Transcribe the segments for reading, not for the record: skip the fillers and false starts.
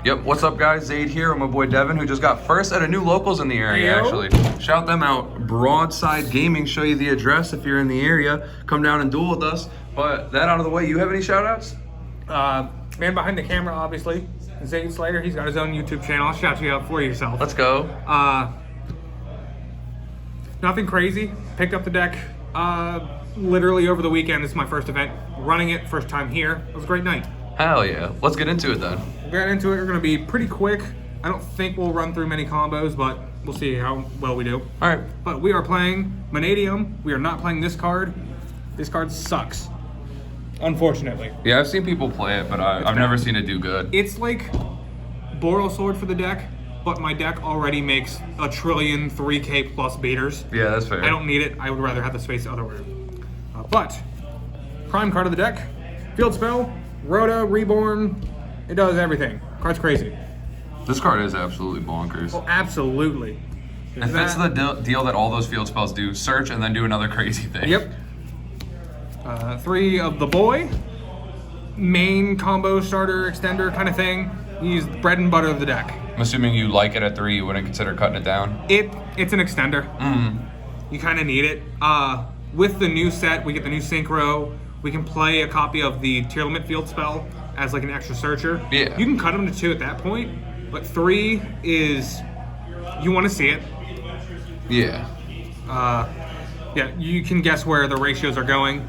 Yep, what's up guys? Zaid here with my boy Devon, who just got first at a new locals in the area, actually. Shout them out. Broadside Gaming, show you the address if you're in the area. Come down and duel with us. But that out of the way, you have any shout outs? Man behind the camera, obviously. Zaid Slater, he's got his own YouTube channel. I'll shout you out for yourself. Let's go. Nothing crazy. Picked up the deck literally over the weekend. This is my first event. Running it, first time here. It was a great night. Hell yeah. Let's get into it then. We'll get into it. We're going to be pretty quick. I don't think we'll run through many combos, but we'll see how well we do. All right. But we are playing MANNADIUM. We are not playing this card. This card sucks, unfortunately. Yeah, I've seen people play it, but I've never seen it do good. It's like Boral Sword for the deck, but my deck already makes a trillion 3K plus beaters. Yeah, that's fair. I don't need it. I would rather have the space otherwhere. But prime card of the deck, field spell, Rhoda, Reborn. It does everything. Card's crazy. This card is absolutely bonkers. Oh, absolutely. It fits the deal that all those field spells do. Search and then do another crazy thing. Yep. 3 of the boy. Main combo starter extender kind of thing. He's the bread and butter of the deck. I'm assuming you like it at 3, you wouldn't consider cutting it down? It's an extender. You kind of need it. With the new set, we get the new synchro. We can play a copy of the Tier Limit field spell as like an extra searcher. Yeah. You can cut them to 2 at that point, but 3 is, you want to see it. Yeah. Yeah, you can guess where the ratios are going.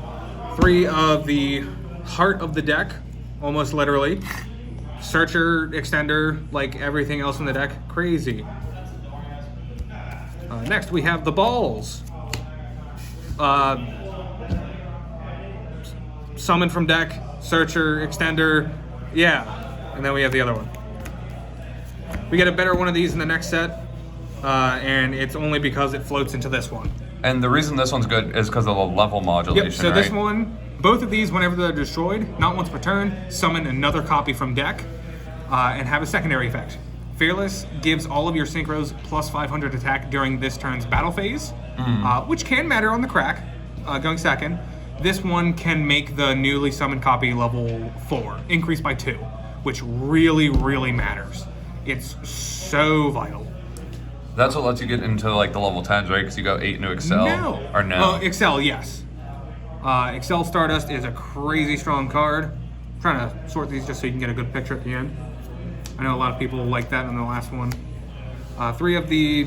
3 of the heart of the deck, almost literally. Searcher, extender, like everything else in the deck, crazy. Next we have the balls. Summon from deck, searcher, extender, yeah. And then we have the other one. We get a better one of these in the next set, and it's only because it floats into this one. And the reason this one's good is because of the level modulation, Yep, so right? this one, both of these, whenever they're destroyed, not once per turn, summon another copy from deck, and have a secondary effect. Fearless gives all of your synchros plus 500 attack during this turn's battle phase, which can matter on the crack, going second. This one can make the newly summoned copy level 4, increase by 2, which really, really matters. It's so vital. That's what lets you get into like the level 10s, right? Because you go 8 into Excel. No. Or no? Excel, yes. Excel Stardust is a crazy strong card. I'm trying to sort these just so you can get a good picture at the end. I know a lot of people like that in the last one. 3 of the...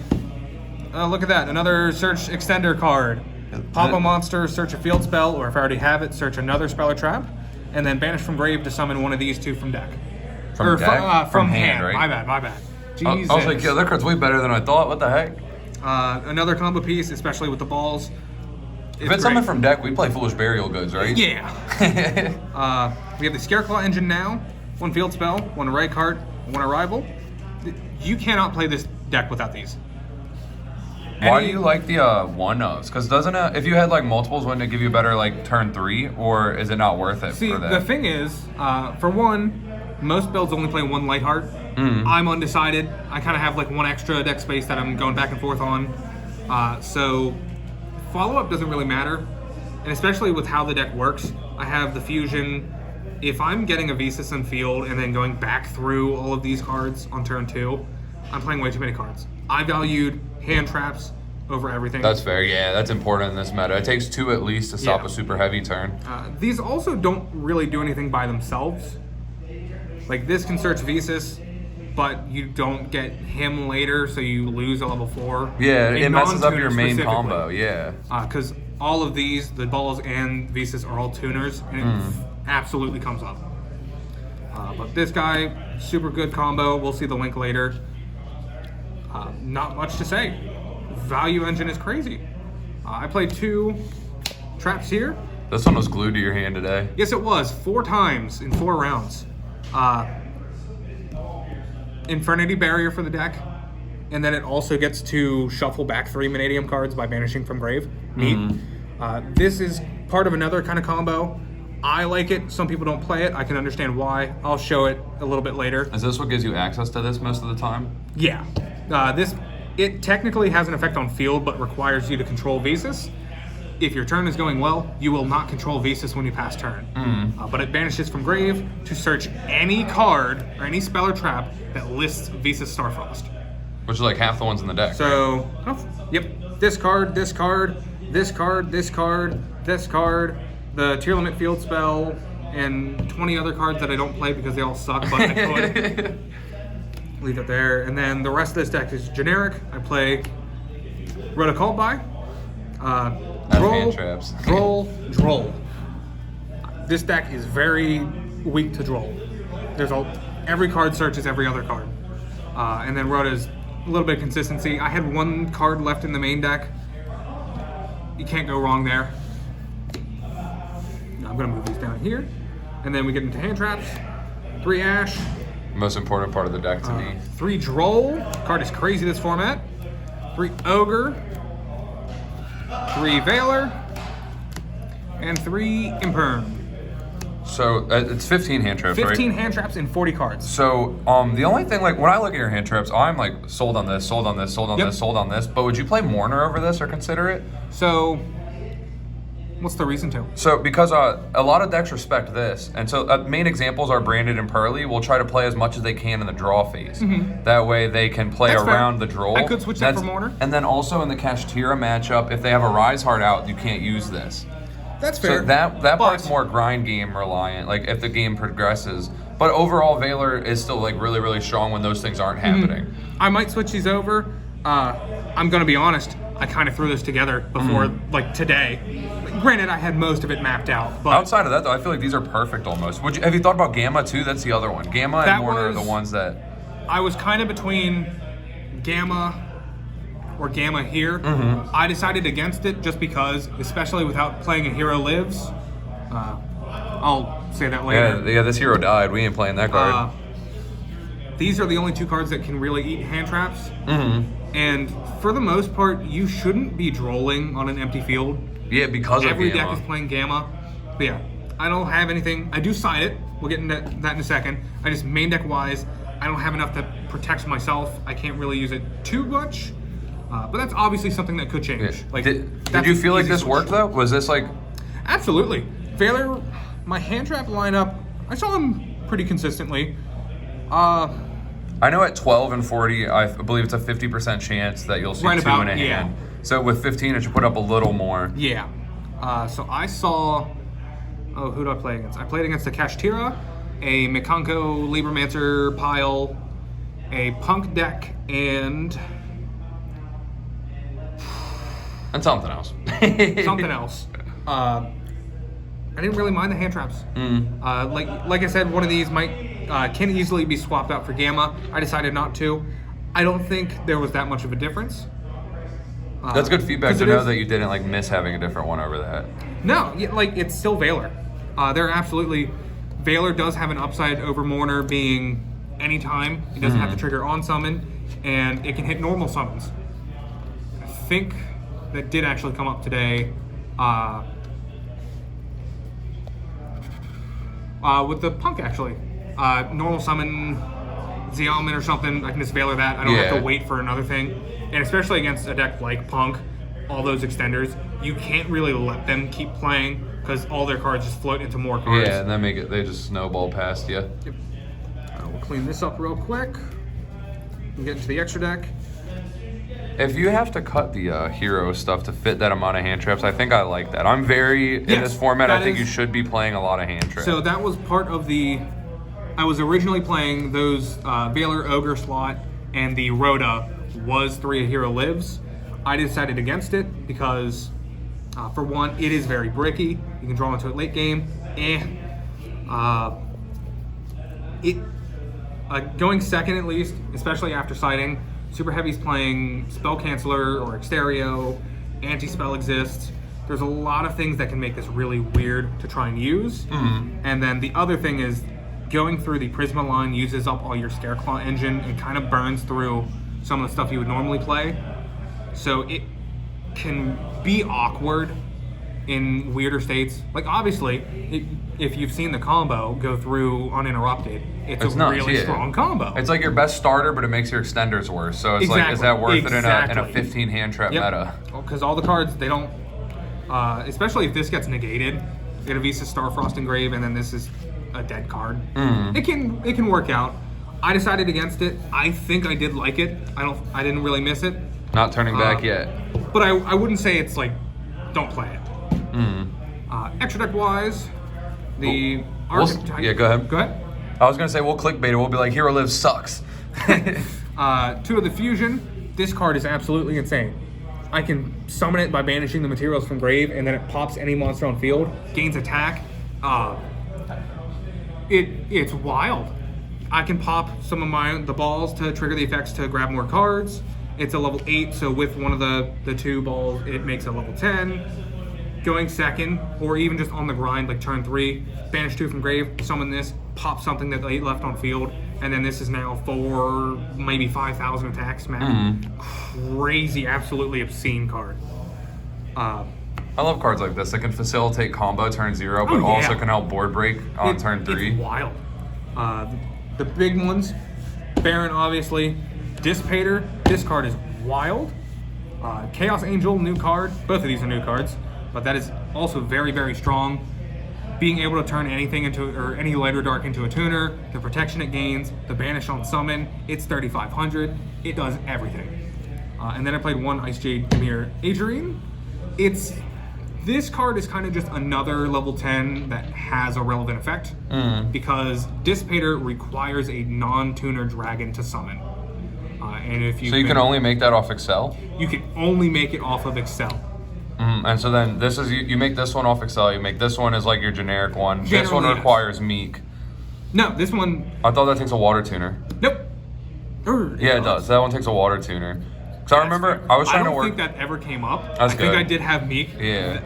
look at that, another search extender card. Pop a monster, search a field spell, or if I already have it, search another spell or trap, and then banish from grave to summon one of these 2 from deck. From deck? From hand, right? My bad. Jesus. I was like, yeah, that card's way better than I thought. What the heck? Another combo piece, especially with the balls. If it's something from deck, we play Foolish Burial Goods, right? Yeah. We have the Scareclaw engine now. 1 field spell, 1 Ray card, 1 arrival. You cannot play this deck without these. Why do you like the one-ofs? Because doesn't it, if you had like multiples, wouldn't it give you a better like turn 3, or is it not worth it See, for that? the thing is, for one, most builds only play 1 light heart. I'm undecided. I kind of have like 1 extra deck space that I'm going back and forth on. So follow-up doesn't really matter. And especially with how the deck works, I have the fusion. If I'm getting a Visas in field and then going back through all of these cards on turn 2, I'm playing way too many cards. I valued hand traps over everything. That's fair, yeah, that's important in this meta. It takes 2 at least to stop a super heavy turn. These also don't really do anything by themselves. Like this can search Visas, but you don't get him later, so you lose a level 4. Yeah, it messes up your main combo, yeah. Because all of these, the balls and Visas, are all tuners, and it absolutely comes up. But this guy, super good combo. We'll see the link later. Not much to say. Value engine is crazy. I played 2 traps here. This one was glued to your hand today. Yes, it was. 4 times in 4 rounds. Infernity Barrier for the deck, and then it also gets to shuffle back 3 MANNADIUM cards by banishing from grave. Neat. This is part of another kind of combo. I like it. Some people don't play it. I can understand why. I'll show it a little bit later. Is this what gives you access to this most of the time? Yeah. It technically has an effect on field, but requires you to control Visas. if your turn is going well, you will not control Visas when you pass turn. But it banishes from grave to search any card or any spell or trap that lists Visas Starfrost. Which is like half the ones in the deck. So, yep, this card, this card, this card, this card, this card, the Tier Limit Field spell, and 20 other cards that I don't play because they all suck, but I could. Leave it there. And then the rest of this deck is generic. I play Rhoda Called By. Droll. This deck is very weak to Droll. Every card searches every other card. And then Rhoda's a little bit of consistency. I had one card left in the main deck. You can't go wrong there. I'm gonna move these down here. And then we get into hand traps. 3 Ash. Most important part of the deck to me. 3 Droll. Card is crazy this format. 3 Ogre. 3 Veiler. And 3 Imperm. So it's 15 hand traps, 15 right? hand traps and 40 cards. So the only thing, like when I look at your hand traps, I'm like sold on this, sold on this, sold on this, sold on this. But would you play Mourner over this or consider it? So what's the reason to? So because a lot of decks respect this, and so main examples are Branded and Pearly will try to play as much as they can in the draw phase. That way they can play around the draw. I could switch that for Mourner. And then also in the Kashtira matchup, if they have a Rise Heart out, you can't use this. That's fair. So that part's more grind game reliant, like if the game progresses. But overall, Veiler is still like really, really strong when those things aren't happening. I might switch these over. I'm gonna be honest. I kind of threw this together before, like today. Granted, I had most of it mapped out. But outside of that, though, I feel like these are perfect almost. Have you thought about Gamma too? That's the other one. Gamma and Mourner are the ones that. I was kind of between Gamma or Gamma here. I decided against it just because, especially without playing a Hero Lives. I'll say that later. Yeah, this hero died. We ain't playing that card. These are the only 2 cards that can really eat hand traps. And for the most part, you shouldn't be drolling on an empty field. Yeah, because every of Gamma. deck is playing Gamma. But yeah, I don't have anything. I do side it. We'll get into that in a second. I just main deck wise, I don't have enough that protects myself. I can't really use it too much. But that's obviously something that could change. Yeah. Like, did you feel like this worked though? Was this like? Absolutely. Veiler, my hand trap lineup, I saw him pretty consistently. I know at 12 and 40, I believe it's a 50% chance that you'll see 2 in a hand. So with 15, it should put up a little more. Yeah. So I saw. Oh, who do I play against? I played against a Kashtira, a Mikanko Libromancer pile, a Punk deck, and something else. Something else. I didn't really mind the hand traps. Like I said, one of these can easily be swapped out for Gamma. I decided not to. I don't think there was that much of a difference. That's good feedback to know that you didn't like miss having a different one over that. No, like it's still Veiler. They're absolutely. Veiler does have an upside over Mourner being anytime. He doesn't have to trigger on summon, and it can hit normal summons. I think that did actually come up today. With the Punk actually. Normal summon Zealman or something, I can just Veiler that. I don't have to wait for another thing. And especially against a deck like Punk, all those extenders, you can't really let them keep playing because all their cards just float into more cards. Yeah, and they just snowball past you. Yep. We'll clean this up real quick. We'll get into the extra deck. If you have to cut the hero stuff to fit that amount of hand traps, I think I like that. I'm in this format, I think you should be playing a lot of hand traps. So that was part of I was originally playing those Veiler Ogre slot, and the Rhoda was 3 Hero Lives. I decided against it because, for one, it is very bricky. You can draw into it late game. Going second at least, especially after siding, Super Heavy's playing Spell Canceller or Exterio, Anti-Spell exists. There's a lot of things that can make this really weird to try and use. And then the other thing is going through the Prisma line uses up all your Scareclaw engine and kind of burns through some of the stuff you would normally play. So it can be awkward in weirder states. Like obviously, if you've seen the combo go through uninterrupted, it's a really strong combo. It's like your best starter, but it makes your extenders worse. So it's like, is that worth it in a 15 hand trap meta? Because all the cards, they don't. especially if this gets negated. Get a Visa Starfrost Engrave, and then this is a dead card. It can work out. I decided against it. I think I did like it. I didn't really miss it. Not turning back yet. But I wouldn't say it's like, don't play it. Extra deck wise, the yeah, go ahead. Go ahead. I was gonna say we'll clickbait it. We'll be like, Hero Lives sucks. 2 of the fusion. This card is absolutely insane. I can summon it by banishing the materials from grave, and then it pops any monster on field, gains attack. It's wild. I can pop some of the balls to trigger the effects to grab more cards. It's a level 8, so with one of the 2 balls, it makes a level 10. Going second, or even just on the grind, like turn 3, banish 2 from grave, summon this, pop something that they left on field, and then this is now 4, maybe 5,000 attacks max. Crazy, absolutely obscene card. I love cards like this that can facilitate combo turn 0, but also can help board break on turn 3. It's wild. The big ones, Baron obviously, Dissipator, this card is wild. Chaos Angel, new card, both of these are new cards, but that is also very, very strong. Being able to turn anything into, or any light or dark into a tuner, the protection it gains, the banish on summon, it's 3,500, it does everything. And then I played 1 Ice Jade Mirror Agerine. This card is kind of just another level 10 that has a relevant effect, because Dissipator requires a non-tuner dragon to summon. And if you can only make that off Excel? You can only make it off of Excel. And so then this is, you make this one off Excel, you make this one as like your generic one. This one requires Meek. No, this one... I thought that takes a water tuner. Nope. Yeah, it does. That one takes a water tuner. Because I remember, I was trying to work... I don't think that ever came up. That's I think I did have Meek. Yeah.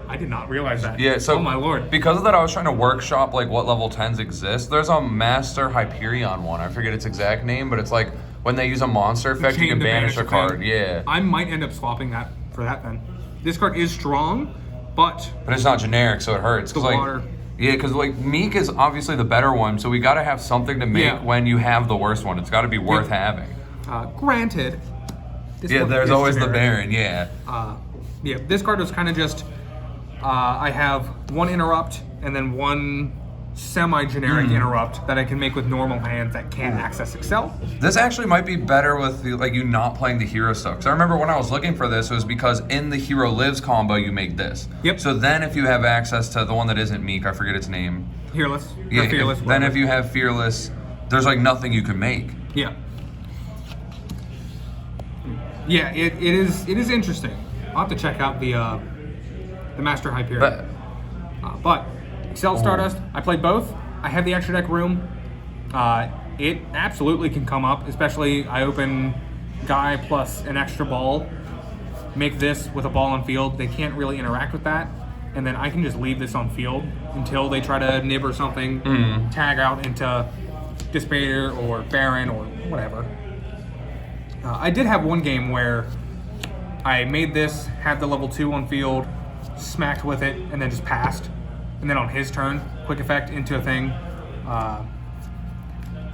I did not realize that. Yeah, so... Oh my lord. Because of that, I was trying to workshop like what level 10s exist. There's a Master Hyperion one. I forget its exact name, but it's like when they use a monster effect, you can banish a card. Yeah. I might end up swapping that for that then. This card is strong, but it's not generic, so it hurts. The water. Yeah, because like Meek is obviously the better one, so we got to have something to make when you have the worst one. It's got to be worth having. Granted. There's always generic. The Baron. Yeah. This card was kind of just. I have 1 interrupt and then 1 semi-generic interrupt that I can make with normal hands that can't access Excel. This actually might be better with you not playing the hero stuff. Because I remember when I was looking for this, it was because in the Hero Lives combo, you make this. Yep. So then if you have access to the one that isn't Meek, I forget its name. Fearless. Yeah, Fearless. Then if you have Fearless, there's like nothing you can make. Yeah. Yeah, it is interesting. I'll have to check out the Master Hyperion. But Excel Stardust, I played both. I have the extra deck room. It absolutely can come up, especially I open Guy plus an extra ball, make this with a ball on field. They can't really interact with that. And then I can just leave this on field until they try to nib or something, tag out into Dissipator or Baron or whatever. I did have one game where I made this, had the level 2 on field, smacked with it, and then just passed. And then on his turn, quick effect into a thing,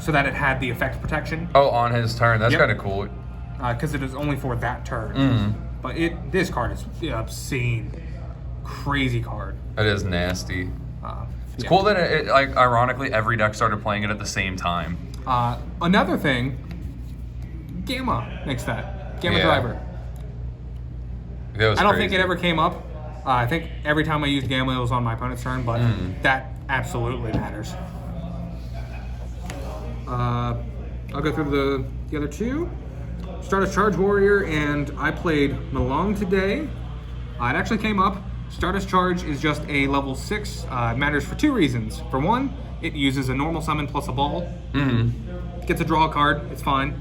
so that it had the effect protection. Oh, on his turn. That's kind of cool. Because it is only for that turn. But this card is obscene. Crazy card. It is nasty. It's cool that it, like, ironically, every deck started playing it at the same time. Another thing, Gamma makes that. Gamma Driver. I don't think it ever came up. I think every time I used Gamma, it was on my opponent's turn, but that absolutely matters. I'll go through the other 2. Stardust Charge Warrior, and I played Malong today. It actually came up. Stardust Charge is just a level 6. It matters for 2 reasons. For one, it uses a normal summon plus a ball. Gets a draw card, it's fine.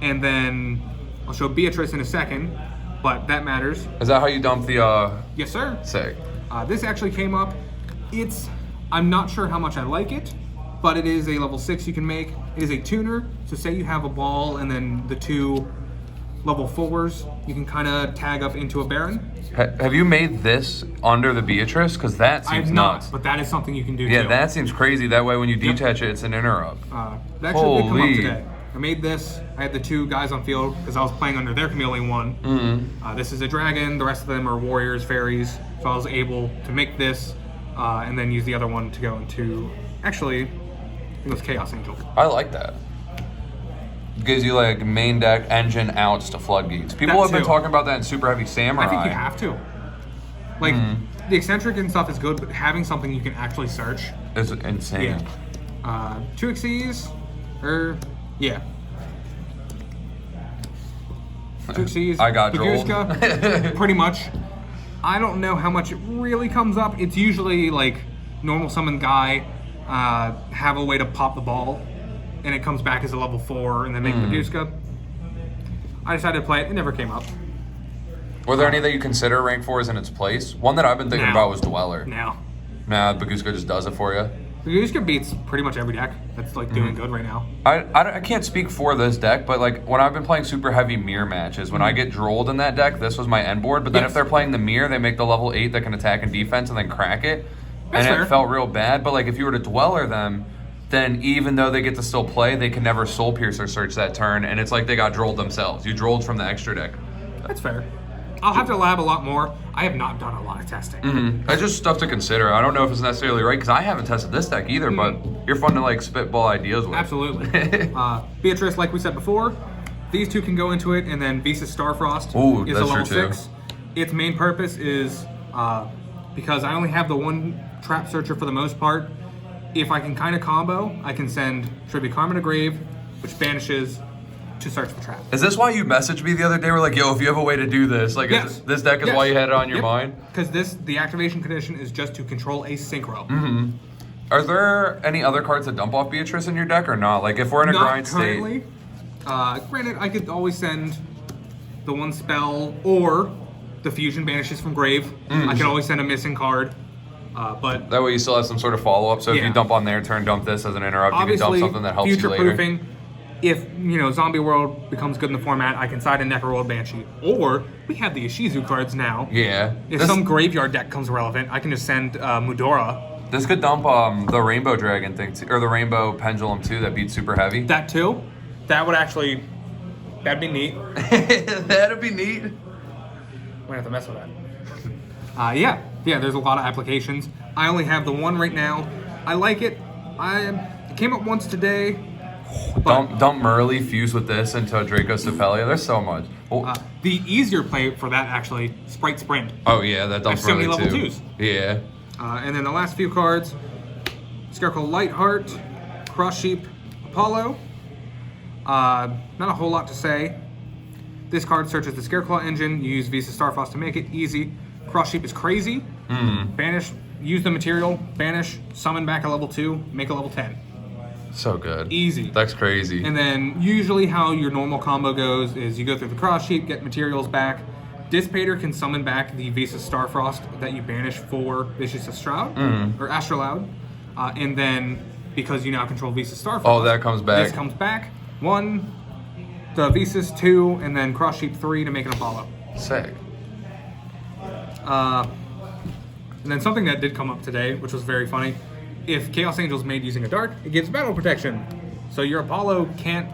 And then I'll show Beatrice in a second, but that matters. Is that how you dump the Yes, sir. Sick. This actually came up. I'm not sure how much I like it, but it is a level 6 you can make. It is a tuner, so say you have a ball and then the 2 level 4s, you can kind of tag up into a Baron. Have you made this under the Beatrice? Because that seems nuts. But that is something you can do too. Yeah, that seems crazy. That way when you detach it, it's an interrupt. That actually did come up today. I made this. I had the 2 guys on field because I was playing under their chameleon one. This is a dragon. The rest of them are warriors, fairies. So I was able to make this and then use the other one to go into, actually, I think it was Chaos Angel. I like that. Gives you like main deck, engine, outs to floodgates. People have been talking about that in Super Heavy Samurai. I think you have to. Like, the eccentric and stuff is good, but having something you can actually search is insane. Yeah. 2 Xyz, yeah. 2 Xyz. I got drolled. Baguska, pretty much. I don't know how much it really comes up. It's usually like normal summon guy, have a way to pop the ball, and it comes back as a level 4, and then make Baguska. I decided to play it. It never came up. Were there any that you consider rank 4s in its place? One that I've been thinking about was Dweller. Now. Nah, Baguska just does it for you. Baguska beats pretty much every deck that's like doing good right now. I can't speak for this deck, but like when I've been playing super heavy mirror matches, when I get drolled in that deck, this was my end board. But then if they're playing the mirror, they make the level 8 that can attack and defense and then crack it. That's fair. It felt real bad. But like if you were to Dweller them, then even though they get to still play, they can never Soul Piercer search that turn, and it's like they got drolled themselves. You drolled from the extra deck. That's fair. I'll have to lab a lot more. I have not done a lot of testing. That's just stuff to consider. I don't know if it's necessarily right, because I haven't tested this deck either, but you're fun to like spitball ideas with. Absolutely. Beatrice, like we said before, these 2 can go into it, and then Visas Starfrost is a level 6. Its main purpose is, because I only have the 1 trap searcher for the most part, if I can kind of combo, I can send Tribute Karma to Grave, which banishes to search for trap. Is this why you messaged me the other day? We're like, yo, if you have a way to do this, like, this deck is why you had it on your mind? Because the activation condition is just to control a synchro. Are there any other cards that dump off Beatrice in your deck or not? Like, if we're in a grind state. Granted, I could always send the 1 spell or the fusion banishes from grave. I can always send a missing card. But that way you still have some sort of follow-up. So if you dump on their turn, dump this as an interrupt, you can dump something that helps you later. Future-proofing. If, Zombie World becomes good in the format, I can side a Necroworld Banshee. Or, we have the Ishizu cards now. Yeah. If some graveyard deck comes relevant, I can just send Mudora. This could dump the Rainbow Dragon thing, or the Rainbow Pendulum too, that beats super heavy. That too? That would actually, that'd be neat. That'd be neat. Might have to mess with that. Yeah, there's a lot of applications. I only have the 1 right now. I like it. It came up once today. Dump Merly, fuse with this into Draco Cepelia. There's so much. The easier play for that, actually, Sprite Sprint. Oh yeah, that dumps Merly level too. 2s. Yeah. And then the last few cards, Scareclaw Lightheart, Cross Sheep, Apollo. Not a whole lot to say. This card searches the Scareclaw engine. You use Visa Starfrost to make it easy. Cross Sheep is crazy. Banish, use the material, banish, summon back a level 2, make a level 10. So good. Easy. That's crazy. And then usually how your normal combo goes is you go through the Cross Sheep, get materials back. Dissipator can summon back the Visa Starfrost that you banish for Vicious Shroud or Astrolaud. And then because you now control Visa Starfrost, that comes back. This comes back. 1, the Visas 2, and then Cross Sheep 3 to make an Apollo. Sick. And then something that did come up today, which was very funny. If Chaos Angel is made using a dart, it gives battle protection. So your Apollo can't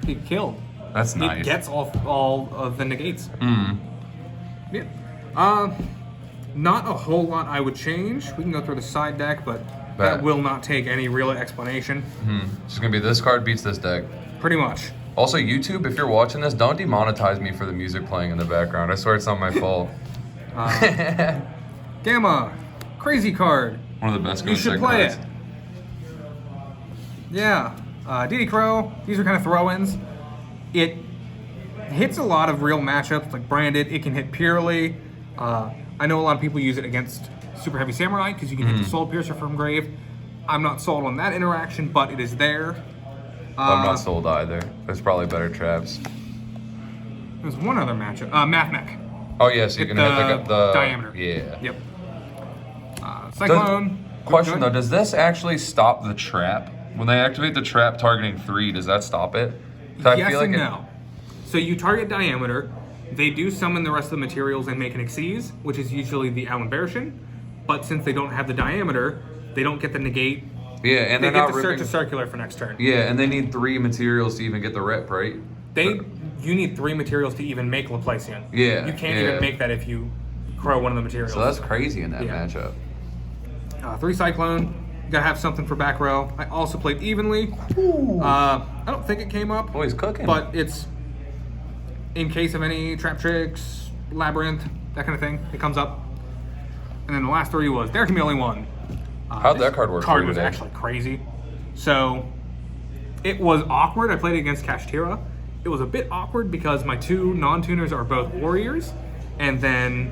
be killed. That's nice. It gets off all of the negates. Yeah. Not a whole lot I would change. We can go through the side deck, but that will not take any real explanation. It's just gonna be this card beats this deck. Pretty much. Also, YouTube, if you're watching this, don't demonetize me for the music playing in the background. I swear it's not my fault. Gamma, crazy card. One of the best. You should play it. Yeah. DD Crow, these are kind of throw-ins. It hits a lot of real matchups, like Branded. It can hit purely. I know a lot of people use it against Super Heavy Samurai because you can hit the Soul Piercer from Grave. I'm not sold on that interaction, but it is there. I'm not sold either. There's probably better traps. There's one other matchup. Math Mech. Oh, yeah, so you can hit the diameter. Yeah. Yep. Cyclone. Question though, does this actually stop the trap? When they activate the trap targeting 3, does that stop it? Yes and no. So you target diameter, they do summon the rest of the materials and make an Xyz, which is usually the Alan Bearshin, but since they don't have the diameter, they don't get the negate Yeah, and they they're get not to search ripping. a circular for next turn. Yeah, and they need 3 materials to even get the rip, right? You need 3 materials to even make Laplacian. Yeah, You can't yeah. even make that if you crow one of the materials. So that's crazy in that Yeah. matchup. 3 Cyclone. Gotta have something for back row. I also played evenly. I don't think it came up. Oh, he's cooking. But it's in case of any trap tricks, labyrinth, that kind of thing. It comes up. And then the last 3 was there can be only one. How'd that card work for Card you was today? actually crazy. So it was awkward. I played against Kashtira. It was a bit awkward because my 2 non-tuners are both warriors, and then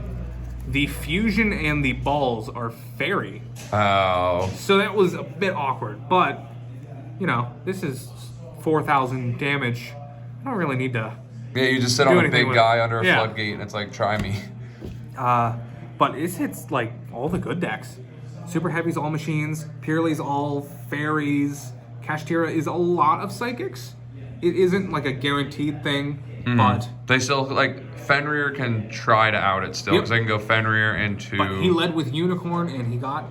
the fusion and the balls are fairy. Oh. So that was a bit awkward. But you know, this is 4,000 damage. I don't really need to. Yeah, you just sit Do on a anything big with guy it. under a Yeah. floodgate, and it's like, try me. But it hits like all the good decks. Super Heavy's all machines. Purely's all fairies. Kashtira is a lot of psychics. It isn't like a guaranteed thing, but They still, like, Fenrir can try to out it still, Yep. because they can go Fenrir into... but he led with Unicorn and he got.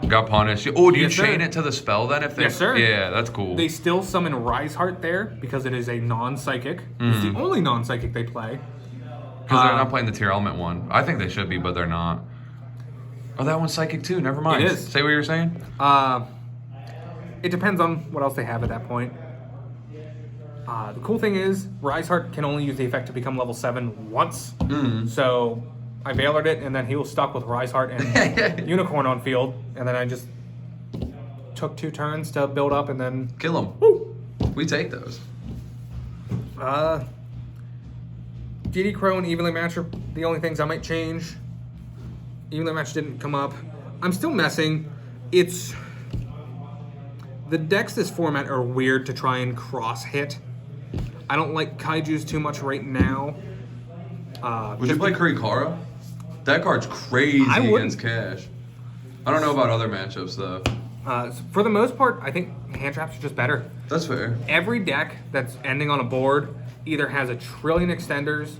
Got punished. Oh, do you Yes, sir. chain it to the spell then? If they, Yes, sir. Yeah, that's cool. They still summon Riseheart there because it is a non-psychic. It's the only non-psychic they play. Because they're not playing the tier element one. I think they should be, but they're not. Oh, that one's psychic too. Never mind. It is. Say what you're saying. It depends on what else they have at that point. The cool thing is, Riseheart can only use the effect to become level 7 once. So I Veilered it, and then he was stuck with Riseheart and Unicorn on field, and then I just took 2 turns to build up, and then Kill them. We take those. DD Crow and Evenly Match are the only things I might change. Evenly Match didn't come up. I'm still messing. It's... The decks this format are weird to try and cross-hit. I don't like Kaijus too much right now. Would you play Kurikara? That card's crazy I wouldn't. against Cash. I don't know about other matchups though. For the most part, I think hand traps are just better. That's fair. Every deck that's ending on a board either has a trillion extenders,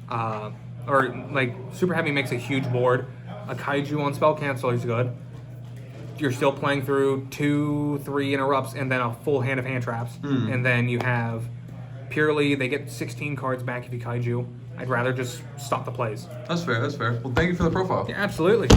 or like Super Heavy makes a huge board. A Kaiju on spell cancel is good. You're still playing through 2, 3 interrupts and then a full hand of hand traps. And then you have Purely, they get 16 cards back if you Kaiju. I'd rather just stop the plays. That's fair. That's fair. Well, thank you for the profile. Yeah, absolutely.